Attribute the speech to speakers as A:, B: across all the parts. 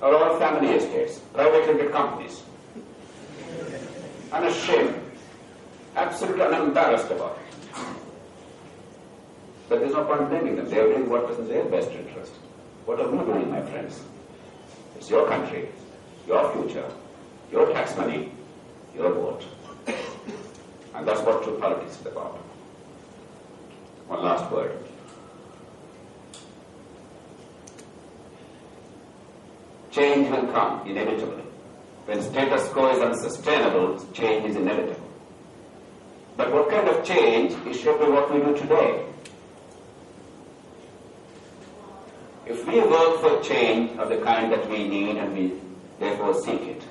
A: are all family estates, private limited companies. Unashamed, absolutely unembarrassed about it. But there's no point blaming them. They are doing what is in their best interest. What are we doing, my friends? It's your country, your future, your tax money, your vote. And that's what true politics is about. One last word. Change will come, inevitably. When status quo is unsustainable, change is inevitable. But what kind of change is shaped by what we do today? If we work for change of the kind that we need and we therefore seek it,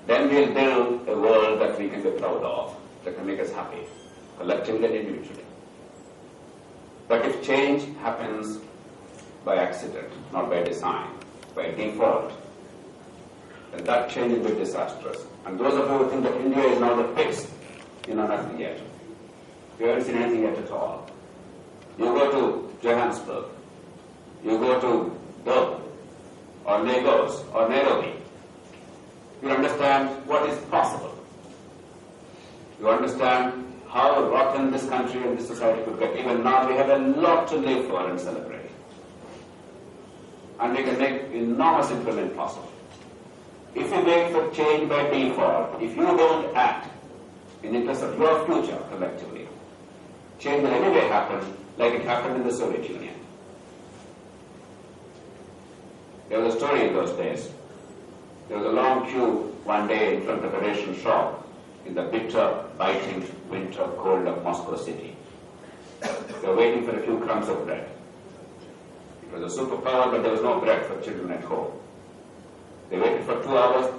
A: then we'll build a world that we can be proud of, that can make us happy, collectively and individually. But if change happens by accident, not by design, by default, then that change will be disastrous. And those of you who think that India is now the fix, you know nothing yet. You haven't seen anything yet at all. You go to Johannesburg, you go to Durban, or Lagos, or Nairobi, you understand what is possible. You understand how rotten this country and this society could get. Even now we have a lot to live for and celebrate. And we can make enormous improvement possible. If you wait for change by default, if you don't act in the interest of your future collectively, change will anyway happen like it happened in the Soviet Union. There was a story in those days. There was a long queue one day in front of a ration shop in the bitter, biting winter cold of Moscow city. They were waiting for a few crumbs of bread. It was a superpower, but there was no bread for children at home. They waited for 2 hours,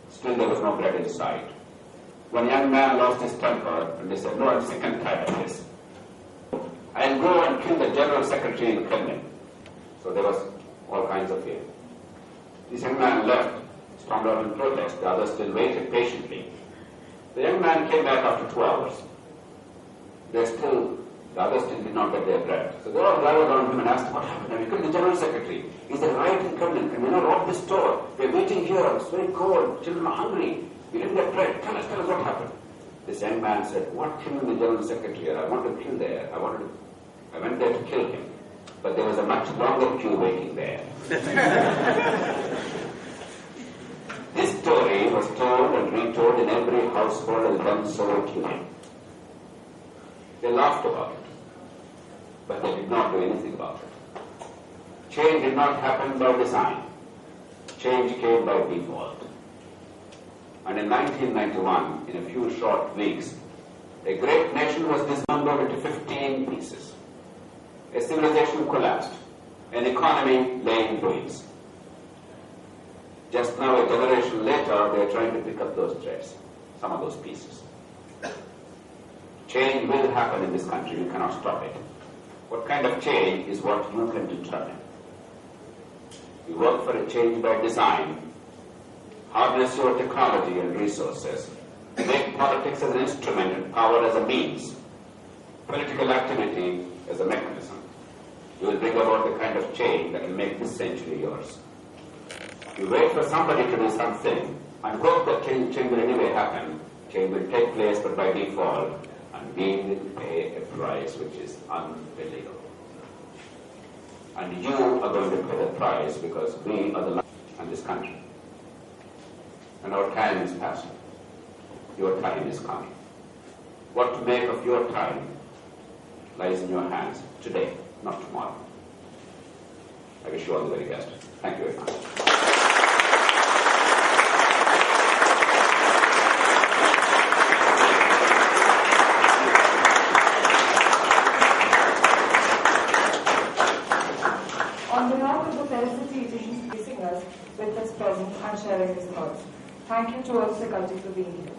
A: still there was no bread in sight. One young man lost his temper and they said, "No, I'm sick and tired of this. I'll go and kill the General Secretary in Kremlin." So there was all kinds of fear. This young man left, stormed out in protest. The others still waited patiently. The young man came back after 2 hours. The others still did not get their bread. So they all gathered around him and asked, "What happened? Have you killed the General Secretary? Is there a riot in Kremlin? Can we not rob this store? We're waiting here. It's very cold. Children are hungry. We didn't get bread. Tell us what happened." This young man said, "What killing the General Secretary? I wanted to kill there. I went there to kill him. But there was a much longer queue waiting there." This story was told and retold in every household in the Soviet Union. They laughed about it, but they did not do anything about it. Change did not happen by design. Change came by default. And in 1991, in a few short weeks, a great nation was dismembered into 15 pieces. A civilization collapsed. An economy lay in ruins. Just now, a generation later, they are trying to pick up those threads, some of those pieces. Change will happen in this country. You cannot stop it. What kind of change is what you can determine. You work for a change by design. Harness your technology and resources. Make politics as an instrument and power as a means. Political activity as a mechanism. You will bring about the kind of change that will make this century yours. You wait for somebody to do something and hope that change will anyway happen. Change will take place, but by default, and we will pay a price which is unbelievable. And you are going to pay the price because we are the life in this country. And our time is passing. Your time is coming. What to make of your time lies in your hands today, not tomorrow. I wish you all the very best. Thank you very much.
B: On behalf of the Felicity, he is gracing us with his presence and sharing his thoughts. Thank you to all the faculty for being here.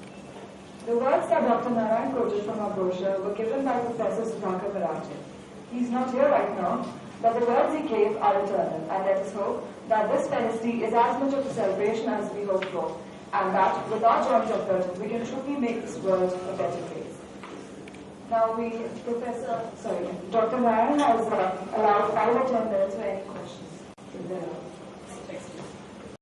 B: The words that Dr. Narayan quoted from our brochure were given by Professor Sudhakar Marathi. He is not here right now, but the words he gave are eternal, and let us hope that this Felicity is as much of a celebration as we hope for, and that with our joint effort, we can truly make this world a better place. Now Dr. Narayan has allowed 5 or 10 minutes for any questions if there are.